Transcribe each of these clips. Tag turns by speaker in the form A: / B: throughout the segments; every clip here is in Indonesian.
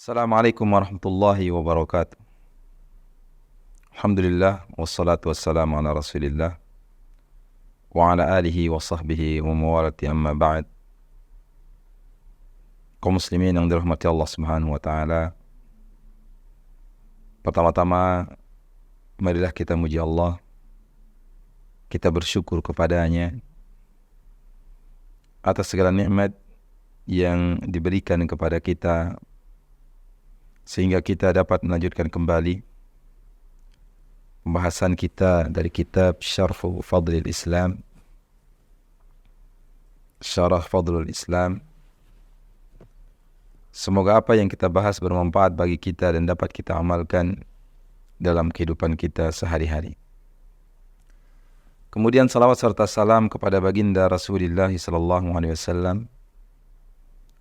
A: Assalamualaikum warahmatullahi wabarakatuh. Alhamdulillah wassalatu wassalamu ala Rasulillah wa ala alihi wa sahbihi wa mawalati amma ba'd. Kaum muslimin yang dirahmati Allah Subhanahu wa taala. Pertama-tama marilah kita muji Allah. Kita bersyukur kepadanya atas segala nikmat yang diberikan kepada kita sehingga kita dapat melanjutkan kembali pembahasan kita dari kitab Syarh Fadlil Islam, Syarah Fadlul Islam. Semoga apa yang kita bahas bermanfaat bagi kita dan dapat kita amalkan dalam kehidupan kita sehari-hari. Kemudian salawat serta salam kepada baginda Rasulullah SAW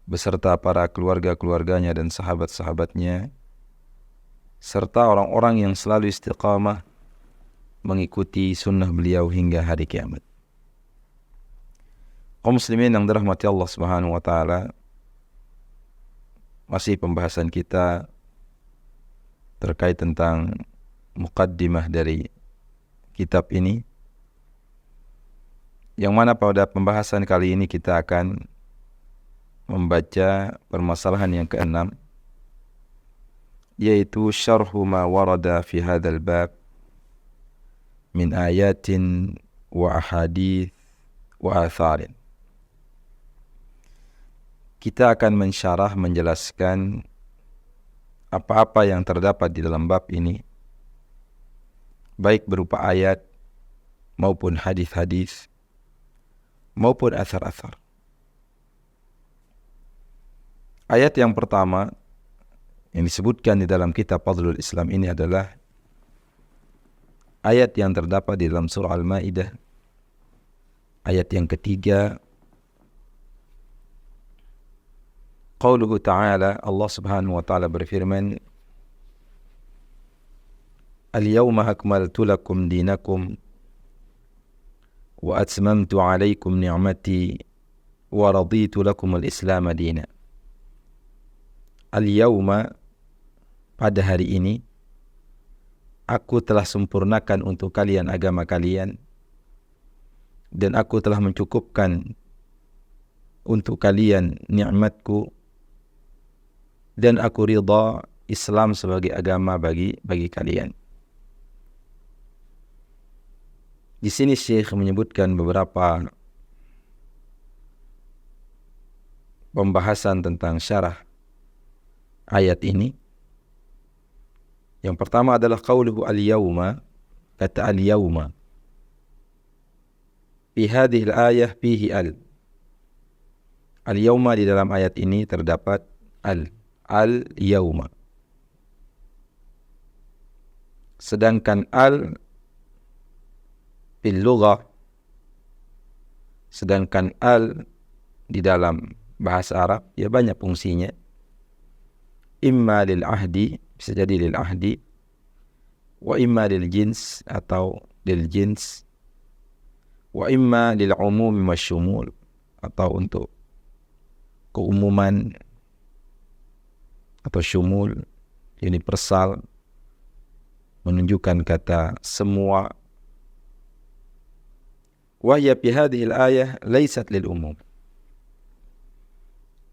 A: beserta para keluarga-keluarganya dan sahabat-sahabatnya, serta orang-orang yang selalu istiqamah mengikuti sunnah beliau hingga hari kiamat. Kaum muslimin yang dirahmati Allah Subhanahu wa taala, masih pembahasan kita terkait tentang muqaddimah dari kitab ini, yang mana pada pembahasan kali ini kita akan membaca permasalahan yang keenam, yaitu syarhu ma warada fi hadzal bab min ayatin wa ahadits wa atharin. Kita akan mensyarah, menjelaskan apa-apa yang terdapat di dalam bab ini, baik berupa ayat maupun hadis-hadis maupun athar-athar. Ayat yang pertama yang disebutkan di dalam kitab Fadlul Islam ini adalah ayat yang terdapat di dalam surah Al-Maidah, ayat yang ketiga. Qauluhu ta'ala, Allah Subhanahu wa ta'ala berfirman, Al-yawma akmaltu lakum dinakum wa atmamtu alaikum ni'mati wa raditu lakum al-islam dina. Al-yawma, pada hari ini, aku telah sempurnakan untuk kalian agama kalian, dan aku telah mencukupkan untuk kalian nikmatku, dan aku ridha Islam sebagai agama bagi kalian. Di sini Syekh menyebutkan beberapa pembahasan tentang syarah ayat ini. Yang pertama adalah qauluhu al-yawma, kata al-yawma. Fi hadhihi al-ayah fihi al. Al-yawma, di dalam ayat ini terdapat al-yawma. Sedangkan al fil lughah, sedangkan al di dalam bahasa Arab ya banyak fungsinya. Imma lil ahdi, bisa jadi lil ahdi, wa imma lil jins atau lil jins, wa imma lil umum wa syumul, atau untuk keumuman atau syumul, universal, menunjukkan kata semua. Wa hiya fi hadhihi al-ayah laysat lil umum,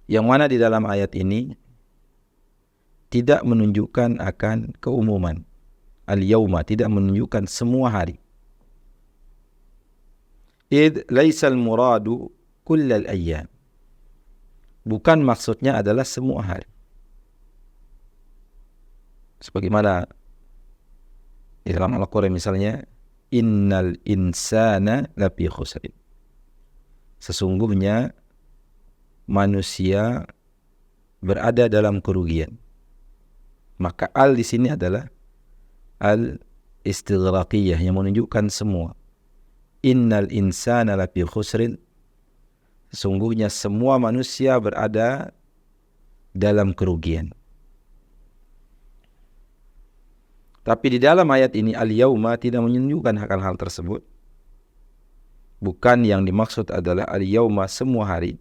A: yang mana di dalam ayat ini tidak menunjukkan akan keumuman. Al-yawma tidak menunjukkan semua hari. Id laysal muradu kullal ayyam, bukan maksudnya adalah semua hari. Sebagaimana di dalam Al-Quran misalnya, innal insana lafi khusrin, sesungguhnya manusia berada dalam kerugian. Maka al di sini adalah al istighraqiyah, yang menunjukkan semua. Innal insana lafi khusrin, sesungguhnya semua manusia berada dalam kerugian. Tapi di dalam ayat ini al-yawma tidak menunjukkan hal-hal tersebut. Bukan yang dimaksud adalah al-yawma semua hari.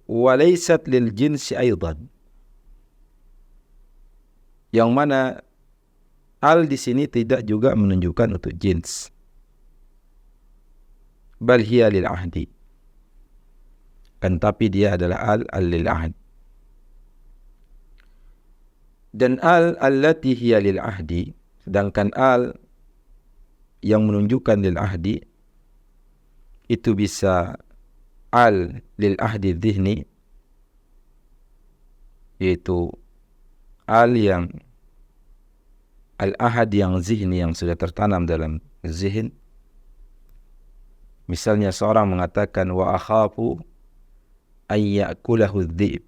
A: Walaysat lil jinsi aidan, Yang mana al di sini tidak juga menunjukkan untuk jins. Bal hiya lil ahdi. Kan tapi dia adalah al lil ahd. Dan al allati hiya lil ahdi, sedangkan al yang menunjukkan lil ahdi itu bisa al lil ahdi dhihni, yaitu al yang al-ahad yang zihni, yang sudah tertanam dalam zihin. Misalnya seorang mengatakan wa akhafu ay ya'kulahu dzib,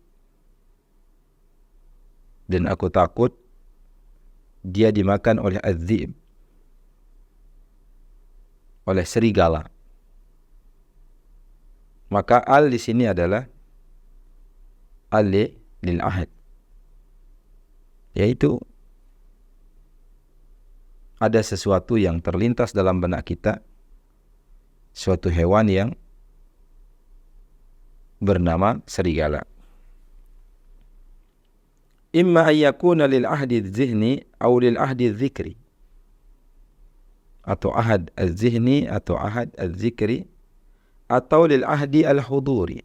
A: dan aku takut dia dimakan oleh az-dzib, oleh serigala. Maka al di sini adalah al lil ahad, yaitu ada sesuatu yang terlintas dalam benak kita, suatu hewan yang bernama serigala. Imma ayyakuna lil ahdi dzihni atau lil ahdi dzikri, atau ahad az-zihni atau ahad az-zikri, atau lil ahdi al-huduri.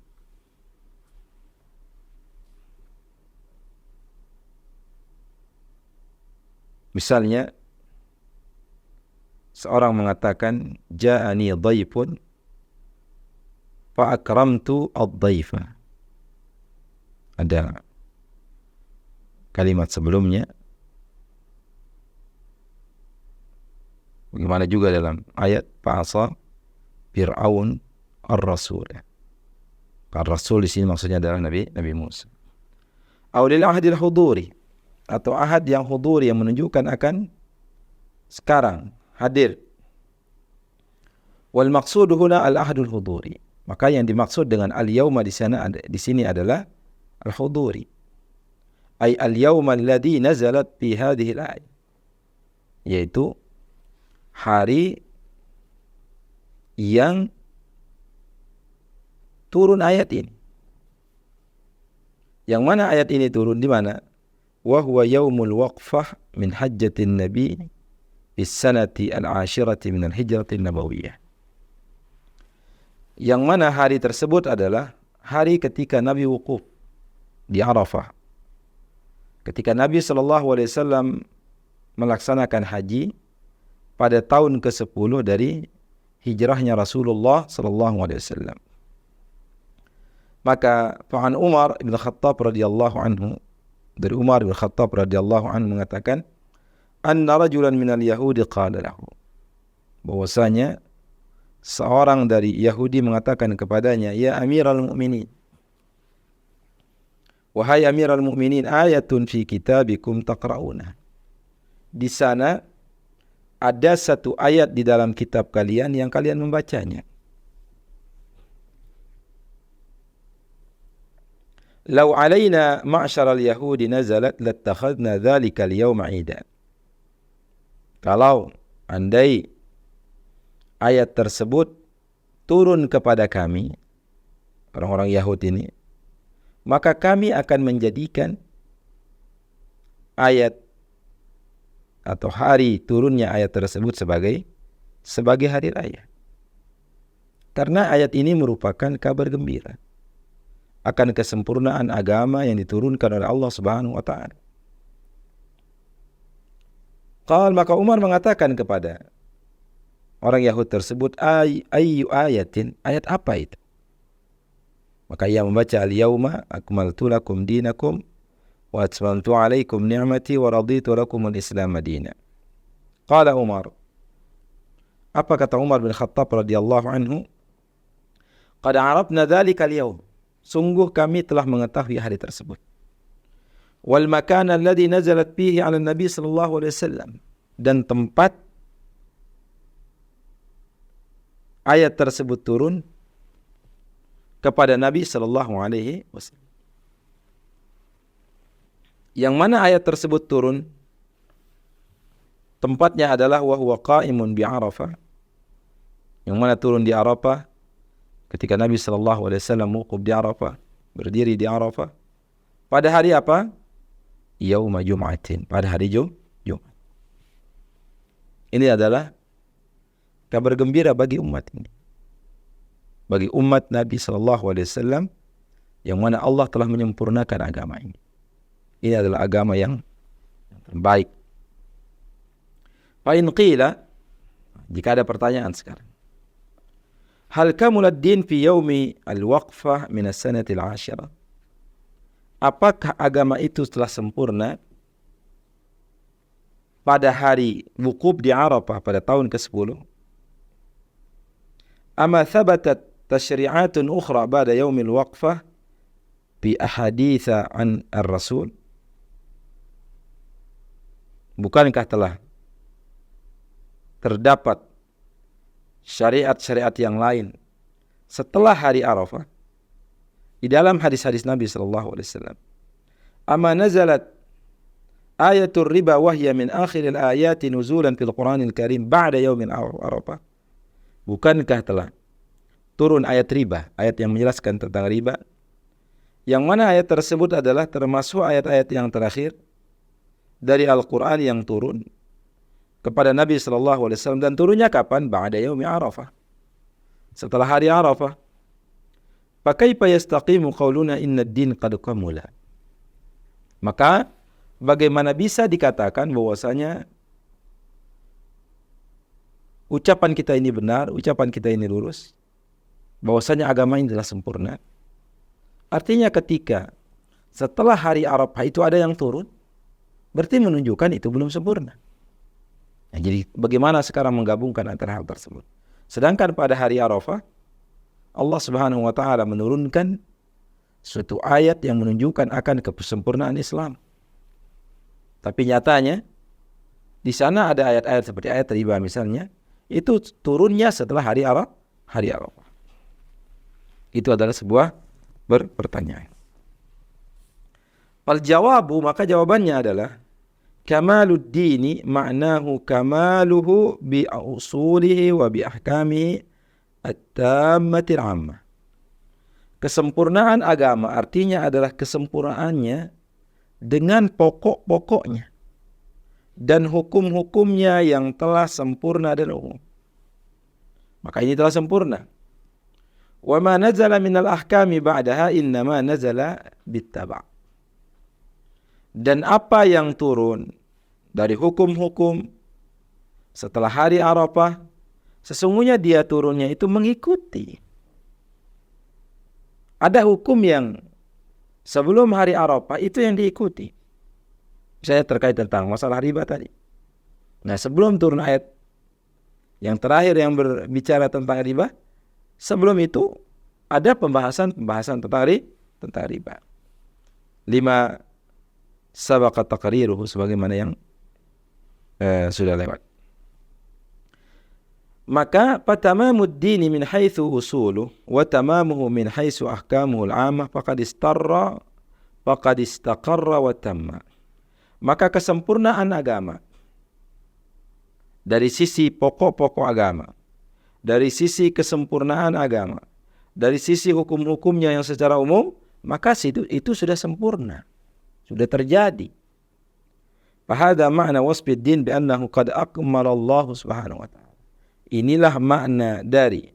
A: Misalnya seorang mengatakan ja'ani dhaifun fa akramtu ad-dhaifa. Ada kalimat sebelumnya, bagaimana juga dalam ayat fa'asa Fir'aun ar-rasul. Ar-rasul di sini maksudnya adalah Nabi Musa. Aulil ahadil huduri, atau ahad yang huduri, yang menunjukkan akan sekarang, hadir. Wal maqsudu huna al-ahadul huduri. Maka yang dimaksud dengan al-yauma di sini adalah al-huduri. Ay al-yauma alladhi nazalat fi hadhihi al-ayat, yaitu hari yang turun ayat ini. Yang mana ayat ini turun di mana? Wa huwa yaumul waqfah min hajjatin nabi bis sanati al-ashirati min al-hijrati nabawiyah. Yang mana hari tersebut adalah hari ketika Nabi wukuf di Arafah. Ketika Nabi SAW melaksanakan haji pada tahun ke-10 dari hijrahnya Rasulullah SAW. Maka Fa'an Umar bin Khattab radhiyallahu anhu, dari Umar bin Khattab radhiyallahu anhu mengatakan, anna rajulan minal yahudi qala lahu, bahwasanya seorang dari Yahudi mengatakan kepadanya, ya Amiral Mu'minin, wahai Amiral Mu'minin, ayatun fi kitabikum taqra'una. Di sana ada satu ayat di dalam kitab kalian yang kalian membacanya. Lau alaina ma'syaral yahudi nazalat lattakhadna dzalikal yawma 'idan. Kalau andai ayat tersebut turun kepada kami, orang-orang Yahudi ini, maka kami akan menjadikan ayat atau hari turunnya ayat tersebut sebagai hari raya. Karena ayat ini merupakan kabar gembira akan kesempurnaan agama yang diturunkan oleh Allah Subhanahu wa taala. Maka Umar mengatakan kepada orang Yahudi tersebut, ayyu ayatin, ayat apa itu? Maka ia membaca al-yauma akmaltu lakum dinakum wa atmamtu alaikum ni'mati wa raditu lakum al-islam madina. Qala Umar, apa kata Umar bin Khattab radhiyallahu anhu? Qad arafna dzalika al-yaum, sungguh kami telah mengetahui hari tersebut. Wal makan alladhi nazalat fihi 'ala Nabi sallallahu alaihi wasallam, dan tempat ayat tersebut turun kepada Nabi sallallahu alaihi wasallam. Yang mana ayat tersebut turun? Tempatnya adalah wa huwa qa'imun bi Arafah. Yang mana turun di Arafah ketika Nabi sallallahu alaihi wasallam wukuf di Arafah, berdiri di Arafah. Pada hari apa? yauma jum'atin, pada hari Jumat. Ini adalah kabar gembira bagi umat ini, bagi umat Nabi SAW, yang mana Allah telah menyempurnakan agama ini. Ini adalah agama yang terbaik. Fa in qila, jika ada pertanyaan sekarang, hal kamulad din fi yaumi al-waqfah min as-sanati al-ashirah? Apakah agama itu telah sempurna pada hari wukuf di Arafah pada tahun ke-10? Ama thabatat tashri'atun ukhra ba'da yaumil waqfah bi ahaditha an ar-rasul? Bukankah telah terdapat syariat-syariat yang lain setelah hari Arafah di dalam hadis-hadis Nabi SAW? Ama nazalat ayatul riba wahya min akhiril ayati nuzulan fil Qur'anil Karim ba'da yaumin Arafah? Bukankah telah turun ayat riba, ayat yang menjelaskan tentang riba, yang mana ayat tersebut adalah termasuk ayat-ayat yang terakhir dari Al-Quran yang turun kepada Nabi SAW, dan turunnya kapan? Ba'da yaumi Arafah, setelah hari Arafah. Fakaifa yastaqimu qauluna inna ad-din qad kamula? Maka bagaimana bisa dikatakan bahwasanya ucapan kita ini benar, ucapan kita ini lurus, bahwasanya agama ini telah sempurna? Artinya ketika setelah hari Arafah itu ada yang turun, berarti menunjukkan itu belum sempurna. Nah, jadi bagaimana sekarang menggabungkan antara hal tersebut? Sedangkan pada hari Arafah Allah Subhanahu wa taala menurunkan suatu ayat yang menunjukkan akan kesempurnaan Islam. Tapi nyatanya di sana ada ayat-ayat seperti ayat riba misalnya, itu turunnya setelah hari Arafah. Itu adalah sebuah pertanyaan. Fal jawabu, maka jawabannya adalah kamalud dini ma'nahu kamaluhu bi usulihi wa bi ahkamihi at-tammatil 'ammah. Kesempurnaan agama artinya adalah kesempurnaannya dengan pokok-pokoknya dan hukum-hukumnya yang telah sempurna dan umum. Maka ini telah sempurna. Wa ma nazala minal ahkami ba'daha innama nazala bittaba'. Dan apa yang turun dari hukum-hukum setelah hari Arafah, sesungguhnya dia turunnya itu mengikuti. Ada hukum yang sebelum hari Arafah itu yang diikuti. Misalnya terkait tentang masalah riba tadi. Nah, sebelum turun ayat yang terakhir yang berbicara tentang riba, sebelum itu ada pembahasan tentang riba. 5 sabaqa taqriruhu, sebagaimana yang sudah lewat. Maka fatamamud dini min haitsu usuluh wa tamamuhu min haitsu ahkamuhul 'ammah faqad istaqarra wa tamma. Maka kesempurnaan agama dari sisi pokok-pokok agama, dari sisi kesempurnaan agama, dari sisi hukum-hukumnya yang secara umum, maka itu sudah sempurna, sudah terjadi. Fahada ma'na wasfid din bi annahu qad akmala Allah Subhanahu wa ta'ala. Inilah makna dari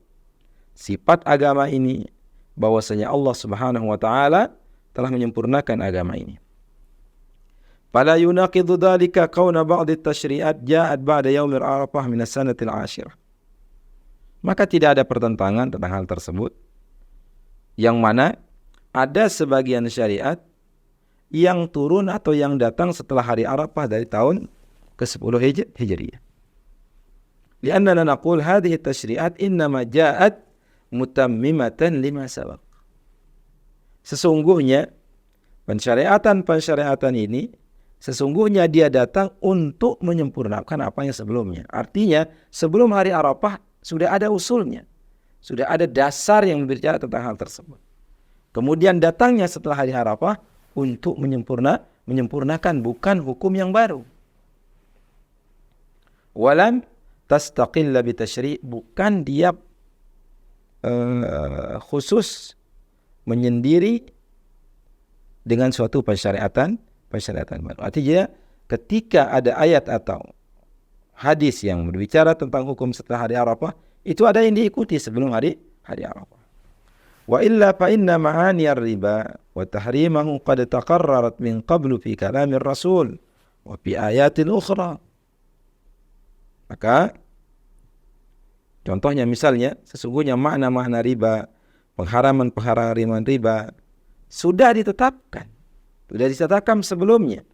A: sifat agama ini, bahwasanya Allah Subhanahu wa ta'ala telah menyempurnakan agama ini. Fala yunaqidu dhalika kauna ba'd at-tashri'at ja'at ba'da yaumil Arafah min as-sanati al-'ashirah. Maka tidak ada pertentangan tentang hal tersebut, yang mana ada sebagian syariat yang turun atau yang datang setelah hari Arafah dari tahun ke-10 Hijriyah. Li'annana naqul hadhihi at-tashri'at innama ja'at mutammimatan lima sabaq. Sesungguhnya pensyariatan ini sesungguhnya dia datang untuk menyempurnakan apa yang sebelumnya. Artinya sebelum hari Arafah sudah ada usulnya, sudah ada dasar yang berbicara tentang hal tersebut. Kemudian datangnya setelah hari Arafah untuk menyempurnakan, bukan hukum yang baru. Walam tastaqilla bitashri', bukan dia khusus menyendiri dengan suatu pensyariatan persyaratan baru. Artinya ketika ada ayat atau hadis yang berbicara tentang hukum setelah hari Arafah, itu ada yang diikuti sebelum hari Arafah. Wa illa fa inna ma'ani ar-riba wa tahrimahu qad taqarrarat min qablu fi kalamir rasul wa fi ayatin ukhra. Maka contohnya misalnya sesungguhnya makna-makna riba, pengharaman riba sudah ditetapkan sebelumnya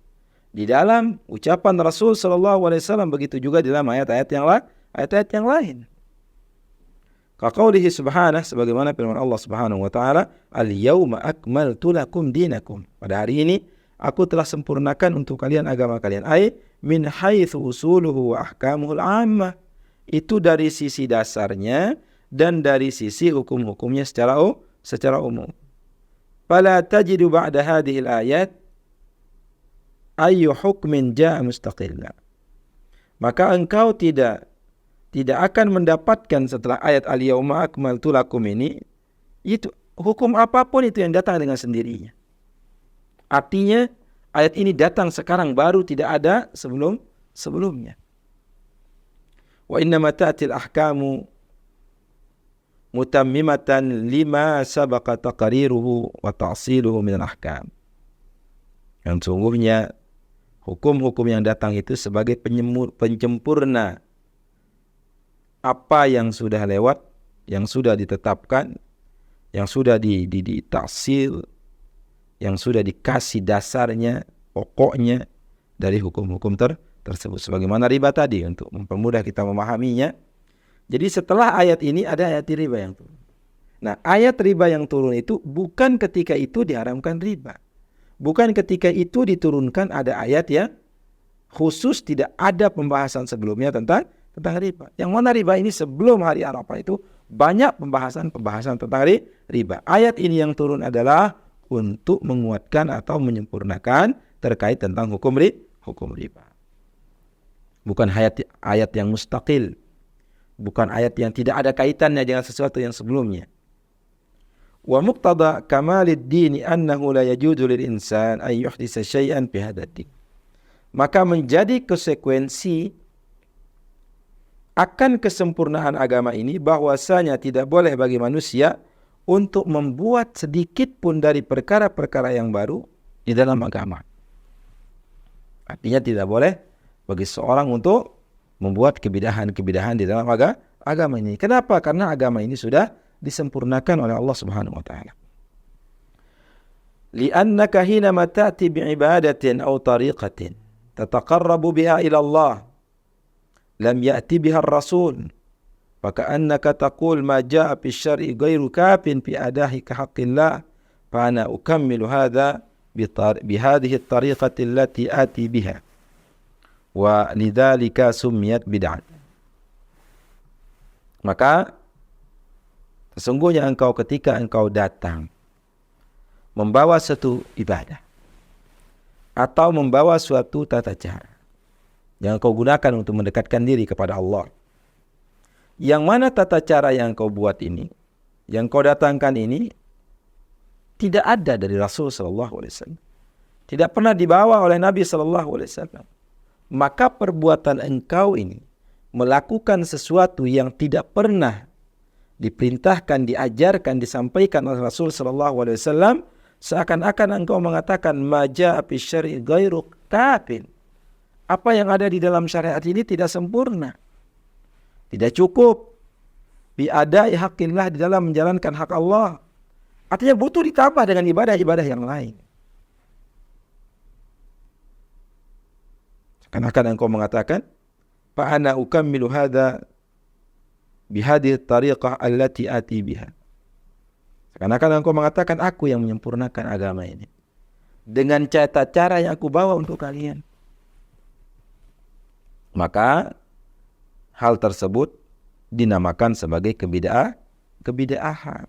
A: di dalam ucapan Rasul sallallahu alaihi wasallam, begitu juga di dalam ayat-ayat yang lain. Kaqaulihi subhanahu, sebagaimana firman Allah Subhanahu wa taala, "Al-yauma akmaltu lakum dinakum." Pada hari ini aku telah sempurnakan untuk kalian agama kalian. Ai min haitsu usuluhu wa ahkamuhul 'ammah. Itu dari sisi dasarnya dan dari sisi hukum-hukumnya secara umum. Fala tajidu ba'da hadhihi al-ayat ayyu hukmin jaa mustaqilla. Maka engkau tidak akan mendapatkan setelah ayat al-yauma akmaltu lakum ini itu hukum apapun itu yang datang dengan sendirinya. Artinya ayat ini datang sekarang baru, tidak ada sebelumnya. Wa innama ta'til ahkamu mutammimatan lima sabaqa taqriruhu wa ta'siluhu min al-ahkam. Yang sungguhnya hukum-hukum yang datang itu sebagai penyempurna apa yang sudah lewat, yang sudah ditetapkan, yang sudah ditaksil, yang sudah dikasih dasarnya, pokoknya dari hukum-hukum tersebut. Sebagaimana riba tadi, untuk mempermudah kita memahaminya. Jadi setelah ayat ini ada ayat riba yang turun. Nah, ayat riba yang turun itu bukan ketika itu diharamkan riba. Bukan ketika itu diturunkan ada ayat yang khusus, tidak ada pembahasan sebelumnya tentang riba. Yang mana riba ini sebelum hari Arafah itu banyak pembahasan tentang riba. Ayat ini yang turun adalah untuk menguatkan atau menyempurnakan terkait tentang hukum riba. Bukan ayat yang mustaqil. Bukan ayat yang tidak ada kaitannya dengan sesuatu yang sebelumnya. Wa muqtada kamalid dini annahu la yajuzu lil insan an yuhditsa syai'an fi hadzal din. Maka menjadi konsekuensi akan kesempurnaan agama ini bahwasanya tidak boleh bagi manusia untuk membuat sedikit pun dari perkara-perkara yang baru di dalam agama. Artinya tidak boleh bagi seorang untuk membuat kebidahan-kebidahan di dalam agama ini. Kenapa? Karena agama ini sudah disempurnakan oleh Allah Subhanahu wa taala. Li'annaka hinama ta'ti bi'ibadatin aw tariqatin tataqarrabu biha ila Allah lam ya'ti biha ar-rasul faka'annaka taqul ma ja'a fi syar'i ghairu kafin fi adahi ka haqqillah fa ana ukammilu hadha bi hadhihi at-tariqati allati ati biha wa lidzalika summiyat bid'ah. Maka sesungguhnya ketika engkau datang membawa satu ibadah atau membawa suatu tata cara yang kau gunakan untuk mendekatkan diri kepada Allah, yang mana tata cara yang kau buat ini, yang kau datangkan ini tidak ada dari Rasul sallallahu alaihi wasallam, tidak pernah dibawa oleh Nabi sallallahu alaihi wasallam, maka perbuatan engkau ini melakukan sesuatu yang tidak pernah diperintahkan, diajarkan, disampaikan oleh Rasul sallallahu alaihi wasallam, seakan-akan engkau mengatakan maja fi syar'i ghairu kafin. Apa yang ada di dalam syariat ini tidak sempurna, tidak cukup. Biadai haqqillah, di dalam menjalankan hak Allah. Artinya butuh ditambah dengan ibadah-ibadah yang lain. Seakan-akan engkau mengatakan fa ana ukammilu hadza bihadhihi tariqah allati ati biha. Seakan-akan engkau mengatakan aku yang menyempurnakan agama ini dengan cara yang aku bawa untuk kalian. Maka hal tersebut dinamakan sebagai kebid'ahan.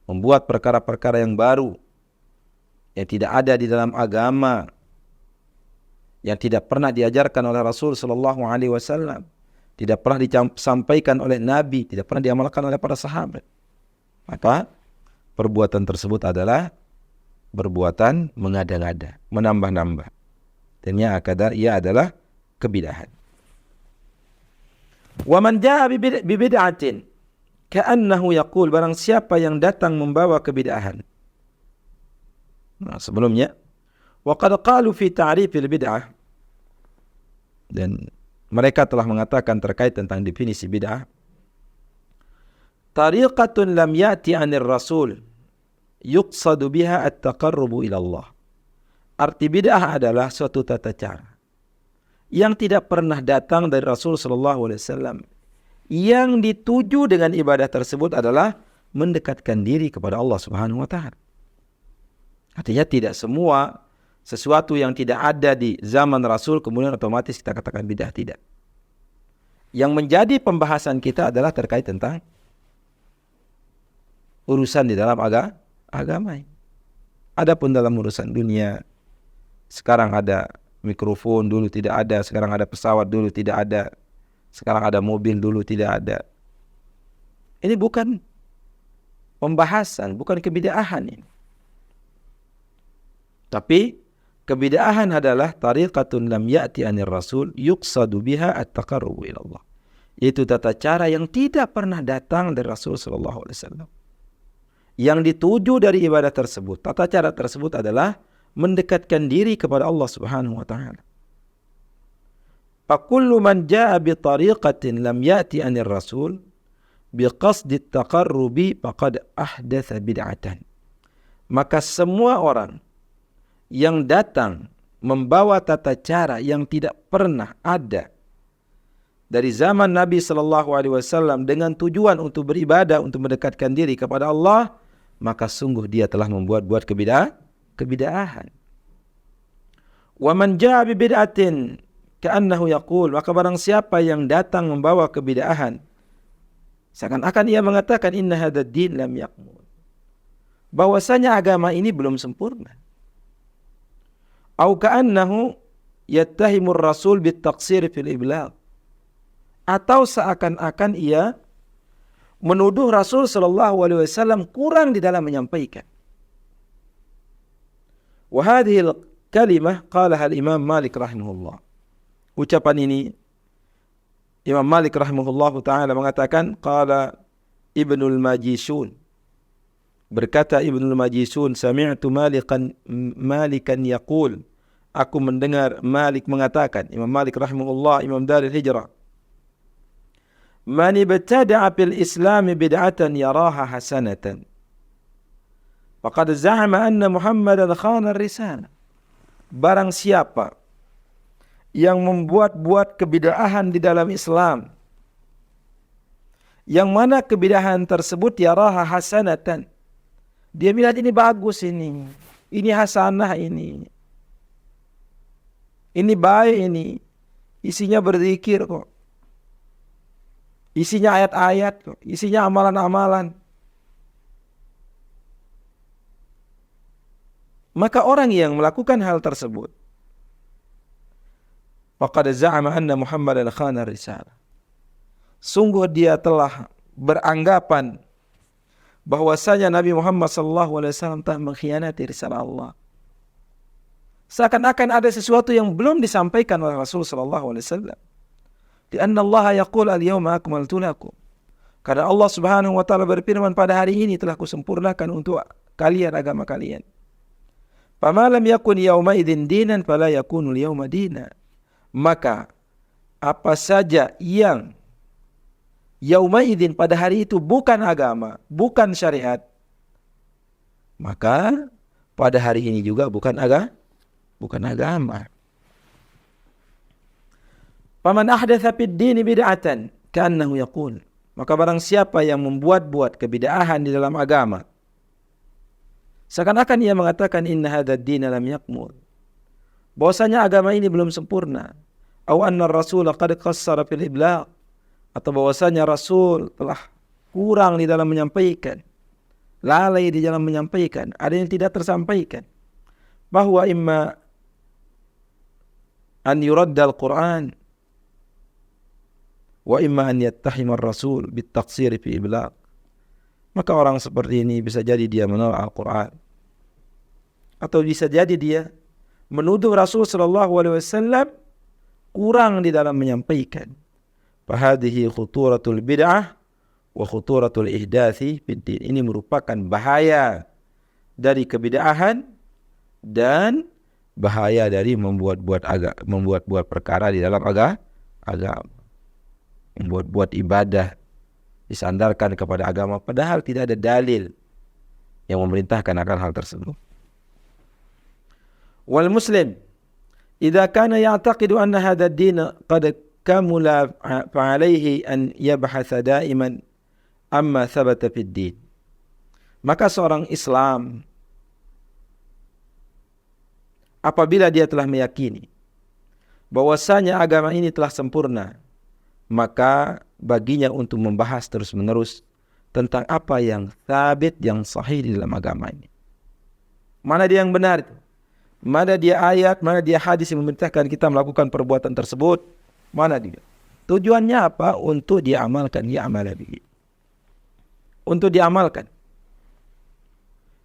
A: Membuat perkara-perkara yang baru yang tidak ada di dalam agama, yang tidak pernah diajarkan oleh Rasul sallallahu alaihi wasallam, tidak pernah disampaikan oleh Nabi, tidak pernah diamalkan oleh para sahabat. Maka perbuatan tersebut adalah berbuatan mengada-ngada, menambah-nambah. Dan ia adalah kebid'ahan. Wa man jaa bi bid'atin ka'annahu yaqul, barang siapa yang datang membawa kebid'ahan. Nah, sebelumnya wa qad qalu fi ta'rifil bid'ah, dan mereka telah mengatakan terkait tentang definisi bid'ah, tariqatun lam ya'ti 'anir rasul yuqsadu biha at-taqarrubu ila Allah. Arti bid'ah adalah suatu tata cara yang tidak pernah datang dari Rasul sallallahu alaihi wasallam, yang dituju dengan ibadah tersebut adalah mendekatkan diri kepada Allah Subhanahu wa taala. Artinya tidak semua sesuatu yang tidak ada di zaman Rasul kemudian otomatis kita katakan bid'ah, tidak. Yang menjadi pembahasan kita adalah terkait tentang urusan di dalam agama. Adapun dalam urusan dunia, sekarang ada mikrofon, dulu tidak ada. Sekarang ada pesawat, dulu tidak ada. Sekarang ada mobil, dulu tidak ada. Ini bukan pembahasan, bukan kebid'ahan ini. Tapi kebid'ahan adalah tariqatun lam ya'ti 'anir rasul yuqsadu biha at-taqarrubu ila Allah. Yaitu tata cara yang tidak pernah datang dari Rasul sallallahu alaihi wasallam, yang dituju dari ibadah tersebut, tata cara tersebut adalah mendekatkan diri kepada Allah Subhanahu wa taala. Fa kullu man jaa bi tariqatin lam ya'ti 'anir rasul bi qasdi at-taqarrubi faqad ahdatsa bid'atan. Maka semua orang yang datang membawa tata cara yang tidak pernah ada dari zaman Nabi sallallahu alaihi wasallam dengan tujuan untuk beribadah, untuk mendekatkan diri kepada Allah, maka sungguh dia telah membuat kebid'ahan. Wa man jaa bi bid'atin ka'annahu yaqul, maka barang siapa yang datang membawa kebid'ahan seakan-akan ia mengatakan inna hadzal din lam yakmul, bahwasanya agama ini belum sempurna. Au ka'annahu yattahimur rasul bit taqsir fil iblagh, atau seakan-akan ia menuduh Rasul sallallahu alaihi wasallam kurang di dalam menyampaikan. Wa hadhihi al-kalimah qalaha al-Imam Malik rahimahullah. Ucapan ini Imam Malik rahimahullah taala mengatakan, qala Ibnul Majishun, berkata Ibnul Majishun, sami'tu Malikan yaqul, aku mendengar Malik mengatakan, Imam Malik rahimahullah, Imam Darul Hijrah, man ibtada'a fil Islam bid'atan yaraha hasanatan faqad za'ama anna Muhammadan khana ar-risalah. Barang siapa yang membuat-buat kebid'ahan di dalam Islam, yang mana kebid'ahan tersebut yaraha hasanatan, dia melihat ini bagus, ini hasanah, ini baik, ini isinya berzikir kok, isinya ayat-ayat kok, isinya amalan-amalan. Maka orang yang melakukan hal tersebut, faqad za'ama anna Muhammadan khana risalah, sungguh dia telah beranggapan bahwasanya Nabi Muhammad sallallahu alaihi wasallam telah mengkhianati risalah Allah. Seakan-akan ada sesuatu yang belum disampaikan oleh Rasul sallallahu alaihi wasallam. Di anna Allah yaqul al-yawma akmaltu lakum, karena Allah Subhanahu wa taala berfirman, pada hari ini telah kusempurnakan untuk kalian agama kalian. Fama lam yakun yawma idzin dinan fala yakunu al-yawma dina. Maka apa saja yang yauma idzin pada hari itu bukan agama, bukan syariat, maka pada hari ini juga bukan agama. Faman ahdatsa fid dini bid'atan ka'annahu yaqul, maka barang siapa yang membuat-buat kebid'ahan di dalam agama, seakan-akan ia mengatakan inna hadzal din lam yakmul, bahwasanya agama ini belum sempurna. Aw anna ar-rasul qad qassara fil iblagh, atau bahwasanya Rasul telah kurang di dalam menyampaikan, lalai di dalam menyampaikan, ada yang tidak tersampaikan. Bahwa imma an yuradda al-Quran wa imma an yattahima ar-rasul bit taqsir fi iblagh. Maka orang seperti ini bisa jadi dia menolak Al-Quran, atau bisa jadi dia menuduh Rasul sallallahu alaihi wasallam kurang di dalam menyampaikan. Fahadhihi khuturatul bid'ah wa khuturatul ihdathi fid din. Ini merupakan bahaya dari kebid'ahan dan bahaya dari membuat perkara di dalam agama. Membuat ibadah disandarkan kepada agama padahal tidak ada dalil yang memerintahkan akan hal tersebut. Wal muslim idza kana ya'taqidu anna hadha ad-din qad kamula fa'alayhi an yabhatha da'iman amma thabata fid din. Maka seorang Islam apabila dia telah meyakini bahwasanya agama ini telah sempurna, maka baginya untuk membahas terus-menerus tentang apa yang sabit, yang sahih di dalam agama ini. Mana dia yang benar itu? Mana dia ayat, mana dia hadis yang memerintahkan kita melakukan perbuatan tersebut? Mana dia? Tujuannya apa? Untuk diamalkan, untuk diamalkan.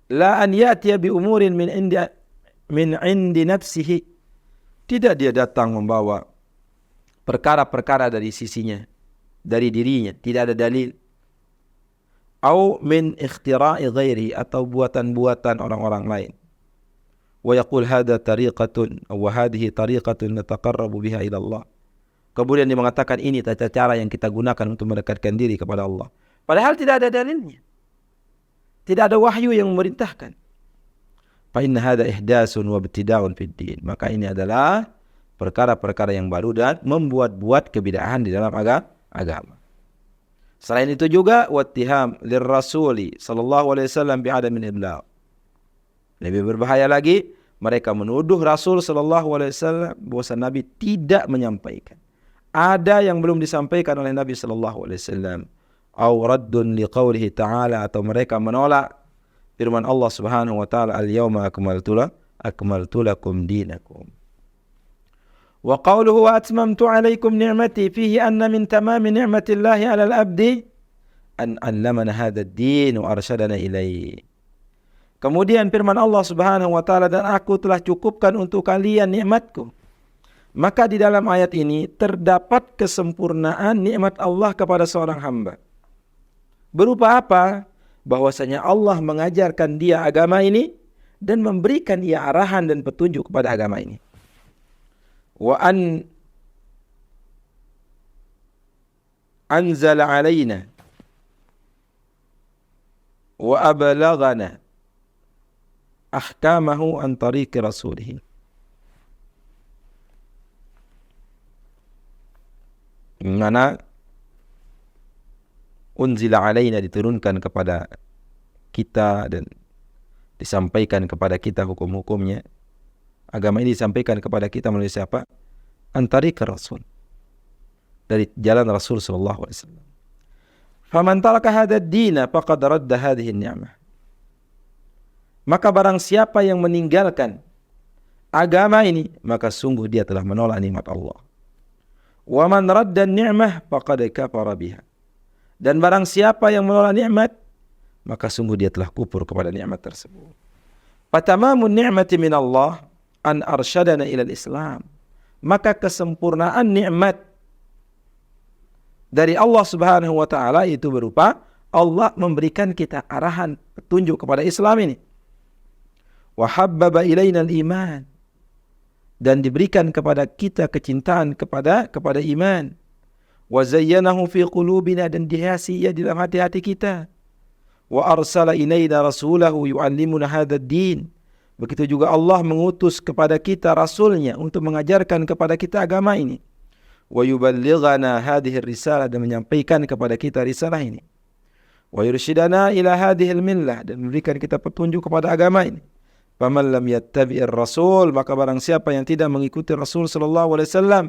A: La an ya'tiya bi umurin min indi nafsihi. Tidak dia datang membawa perkara-perkara dari sisinya, dari dirinya, tidak ada dalil. Au min ikhtira'i ghairi, atau buatan-buatan orang-orang lain. Wa yaqul hadha tariqatun wa hadhihi tariqatun nataqarrabu biha ila Allah. Kemudian dia mengatakan ini tata cara yang kita gunakan untuk mendekatkan diri kepada Allah. Padahal tidak ada dalilnya. Tidak ada wahyu yang memerintahkan. Fa inna hadha ihdasun wa ibtida'un fid din. Maka ini adalah perkara-perkara yang baru dan membuat-buat kebid'ahan di dalam agama. Selain itu juga wattiham lirrasuli sallallahu alaihi wasallam bi'adamin iblagh. Lebih berbahaya lagi, mereka menuduh Rasul sallallahu alaihi wasallam bahwa Nabi tidak menyampaikan. Ada yang belum disampaikan oleh Nabi sallallahu alaihi wasallam. Au raddun liqaulihi ta'ala, atau mereka menolak firman Allah Subhanahu wa taala, al-yauma akmaltu lakum dinakum. Wa qawluhu wa atmamtu alaikum ni'mati fihi anna min tamami ni'matillahi 'ala al-'abdi an 'allamana hadha ad-din wa arsyadana ilaihi. Kemudian firman Allah Subhanahu wa taala, dan aku telah cukupkan untuk kalian nikmatku. Maka di dalam ayat ini terdapat kesempurnaan nikmat Allah kepada seorang hamba. Berupa apa? Bahwasanya Allah mengajarkan dia agama ini dan memberikan ia arahan dan petunjuk kepada agama ini. Wa anzala alaina wa ablaghana ahkamahu an tariqi rasulih. Mana unzila alaina, diturunkan kepada kita dan disampaikan kepada kita hukum-hukumnya. Agama ini disampaikan kepada kita melalui siapa? Antari ke Rasul, dari jalan Rasul sallallahu alaihi wasallam. Faman taraka hadha ad-din faqad radda hadhihi an-ni'mah. Maka barang siapa yang meninggalkan agama ini, maka sungguh dia telah menolak nikmat Allah. Wa man radda an-ni'mah faqad kafara biha. Dan barang siapa yang menolak nikmat, maka sungguh dia telah kufur kepada nikmat tersebut. Fatamamun ni'mati min Allah an arsyadana ila al-Islam. Maka kesempurnaan nikmat dari Allah Subhanahu wa taala itu berupa Allah memberikan kita arahan, petunjuk kepada Islam ini. Wa habbaba ilaina al-iman, dan diberikan kepada kita kecintaan kepada iman. Wa zayyanahu fi qulubina, dan dihiasi ia di dalam hati-hati kita. Wa arsala ilaina rasulahu yu'allimuna hadzal din. Begitu juga Allah mengutus kepada kita rasulnya untuk mengajarkan kepada kita agama ini. Wa yuballighana hadhihi risalah, dan menyampaikan kepada kita risalah ini. Wa yurshidana ila hadhihi millah, dan memberikan kita petunjuk kepada agama ini. Faman lam yattabi'ir rasul, maka barang siapa yang tidak mengikuti Rasul sallallahu alaihi wasallam,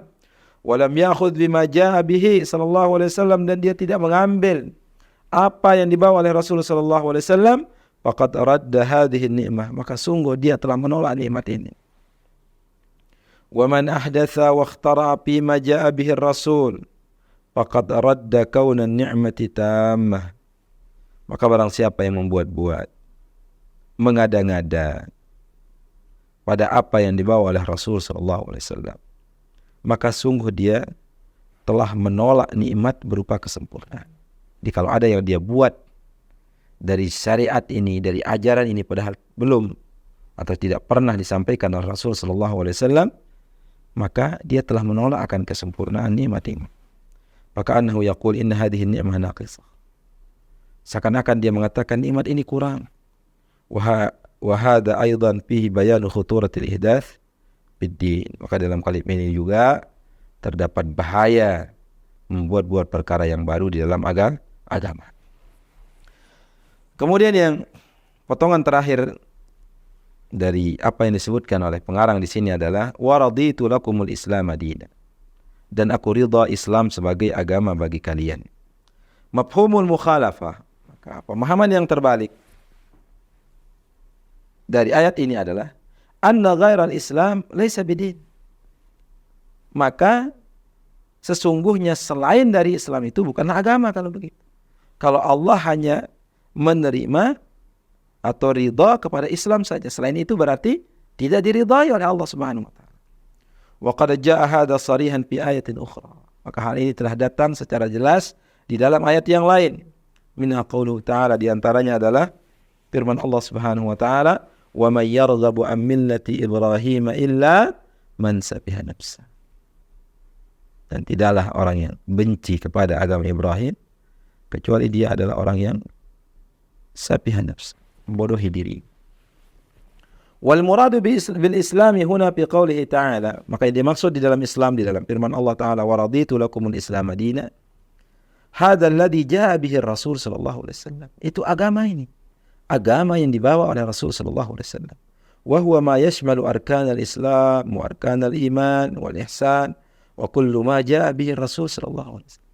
A: wa lam ya'khudh bima jaa'a bihi sallallahu alaihi wasallam, dan dia tidak mengambil apa yang dibawa oleh Rasul sallallahu alaihi wasallam, faqad radda hadhihi ni'mah, maka sungguh dia telah menolak nikmat ini. Wa man ahdatha wa ikhtara'a fi ma jaa'a bihi Rasul, faqad radda kauna ni'mati tammah. Maka barang siapa yang membuat-buat, mengada-ngada pada apa yang dibawa oleh Rasul sallallahu alaihi wasallam, maka sungguh dia telah menolak nikmat berupa kesempurnaan. Jadi kalau ada yang dia buat dari syariat ini, dari ajaran ini, padahal belum atau tidak pernah disampaikan oleh Rasul sallallahu alaihi wasallam, maka dia telah menolak akan kesempurnaan nikmat ini. Maka annahu yaqul inna hadhihi ni'mah naqisah. Seakan-akan dia mengatakan nikmat ini kurang. Wa hadha aidan fihi bayanu khuturatil ihdath bid-din. Maka dalam kalimat ini juga terdapat bahaya membuat-buat perkara yang baru di dalam agama. Kemudian yang potongan terakhir dari apa yang disebutkan oleh pengarang di sini adalah wa raditu lakumul Islam madina, dan aku ridha Islam sebagai agama bagi kalian. Mafhumul mukhalafah, maka pemahaman yang terbalik dari ayat ini adalah anna ghairal Islam laisa bidin. Maka sesungguhnya selain dari Islam itu bukanlah agama kalau begitu. Kalau Allah hanya menerima atau ridha kepada Islam saja, selain itu berarti tidak diridhai oleh Allah Subhanahu wa taala. Wa qad jaa hadha sarihan fi ayatin ukhra. Maka hal ini telah datang secara jelas di dalam ayat yang lain. Minha qauluhu ta'ala, di antaranya adalah firman Allah Subhanahu wa taala, "Wa may yarghabu an millati Ibrahim illa man safiha nafsa." Dan tidaklah orang yang benci kepada agama Ibrahim kecuali dia adalah orang yang safiha nafsa, membodohi diri. Wal muradu bil islami huna fi qoulihi ta'ala, maka yang dimaksud di dalam Islam di dalam firman Allah taala, wa raditu lakumul Islam madina, hadzal ladzi jaa bihi Rasul sallallahu alaihi wasallam. Itu agama ini, agama yang dibawa oleh Rasul sallallahu alaihi wasallam. Wa huwa ma yashmalu arkanal Islam wa arkanal iman wal ihsan wa kullu ma jaa bihi Rasul sallallahu alaihi wasallam.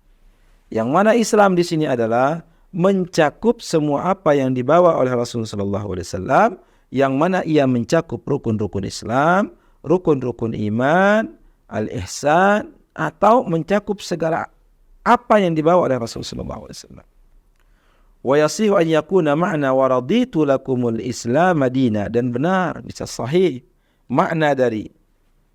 A: Yang mana Islam di sini adalah mencakup semua apa yang dibawa oleh Rasul sallallahu alaihi wasallam, yang mana ia mencakup rukun-rukun Islam, rukun-rukun iman, al-ihsan, atau mencakup segala apa yang dibawa oleh Rasul sallallahu alaihi wasallam. Wa yasihu an yakuna ma'na wa raditu lakumul Islam madina, dan benar bisa sahih makna dari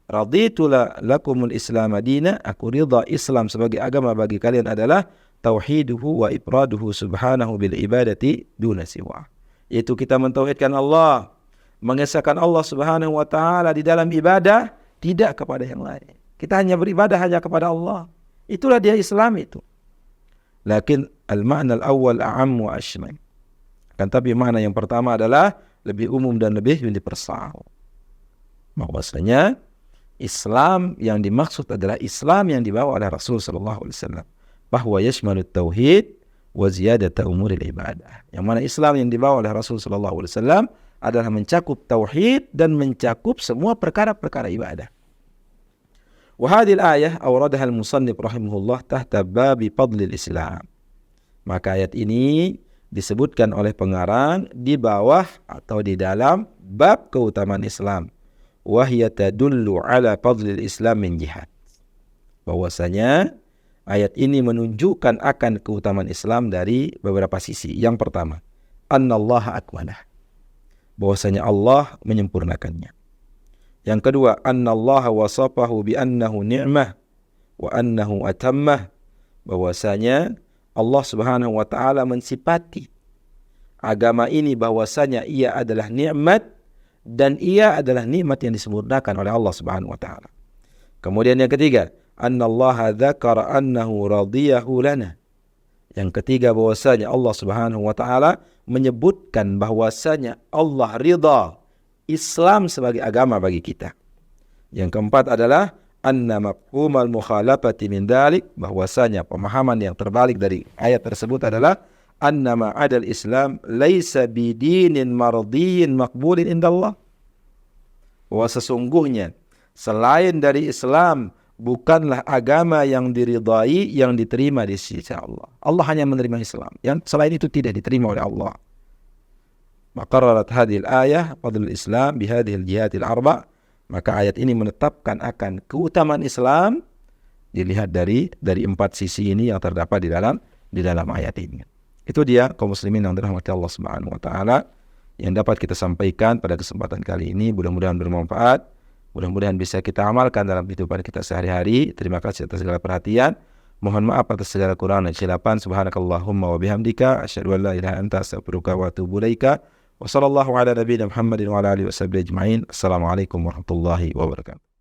A: raditu lakumul Islam madina, aku ridha Islam sebagai agama bagi kalian adalah tauhiduhu wa ifraduhu subhanahu bil ibadati duna siwa, yaitu kita mentauhidkan Allah, mengesahkan Allah Subhanahu wa taala di dalam ibadah, tidak kepada yang lain. Kita hanya beribadah hanya kepada Allah. Itulah dia Islam itu. Lakin al-ma'na al-awwal a'am wa ashmal. Kan tapi makna yang pertama adalah lebih umum dan lebih dipersahau. Maksudnya Islam yang dimaksud adalah Islam yang dibawa oleh Rasul sallallahu alaihi wasallam, bahwa yashmalut tauhid wa ziyadata umuril ibadah. Yang mana Islam yang dibawa oleh Rasul sallallahu alaihi wasallam adalah mencakup tauhid dan mencakup semua perkara-perkara ibadah. Wa hadhihi al-ayah awradaha al-musannif rahimahullah tahta babi fadlil Islam. Maka ayat ini disebutkan oleh pengarang di bawah atau di dalam bab keutamaan Islam. Wa hiya tadullu ala fadlil Islam min jihad. Bahwasanya ayat ini menunjukkan akan keutamaan Islam dari beberapa sisi. Yang pertama, annallaha akmalah, bahwasanya Allah menyempurnakannya. Yang kedua, annallaha wasafahu bi annahu ni'mah wa annahu atammah, bahwasanya Allah Subhanahu wa taala mensifati agama ini bahwasanya ia adalah nikmat dan ia adalah nikmat yang disempurnakan oleh Allah Subhanahu wa taala. Kemudian yang ketiga, annallaha dzakara annahu radiyahu lana. Yang ketiga, bahwasanya Allah Subhanahu wa taala menyebutkan bahwasanya Allah ridha Islam sebagai agama bagi kita. Yang keempat adalah anna mafhumal mukhalafati min dzalik, bahwasanya pemahaman yang terbalik dari ayat tersebut adalah anna ma'adal Islam laisa bidinin mardiyyin maqbulin indallah, bahwa sesungguhnya selain dari Islam bukanlah agama yang diridai, yang diterima di sisi Allah. Allah hanya menerima Islam, yang selain itu tidak diterima oleh Allah. Maqarrarat hadhil ayah fadlul Islam bihadhil jihatil arba'. Maka ayat ini menetapkan akan keutamaan Islam dilihat dari empat sisi ini yang terdapat di dalam ayat ini. Itu dia kaum muslimin yang dirahmati Allah Subhanahu wa taala. yang dapat kita sampaikan pada kesempatan kali ini. Mudah-mudahan bermanfaat, mudah-mudahan bisa kita amalkan dalam kehidupan kita sehari-hari. Terima kasih atas segala perhatian. Mohon maaf atas segala kekurangan dan kesilapan. Subhanakallahumma wa bihamdika asyhadu an la ilaha illa anta astaghfiruka wa atubu ilaika. Wa sallallahu ala nabiyyina Muhammadin wa ala alihi washabbihi ajmain. Assalamualaikum warahmatullahi wabarakatuh.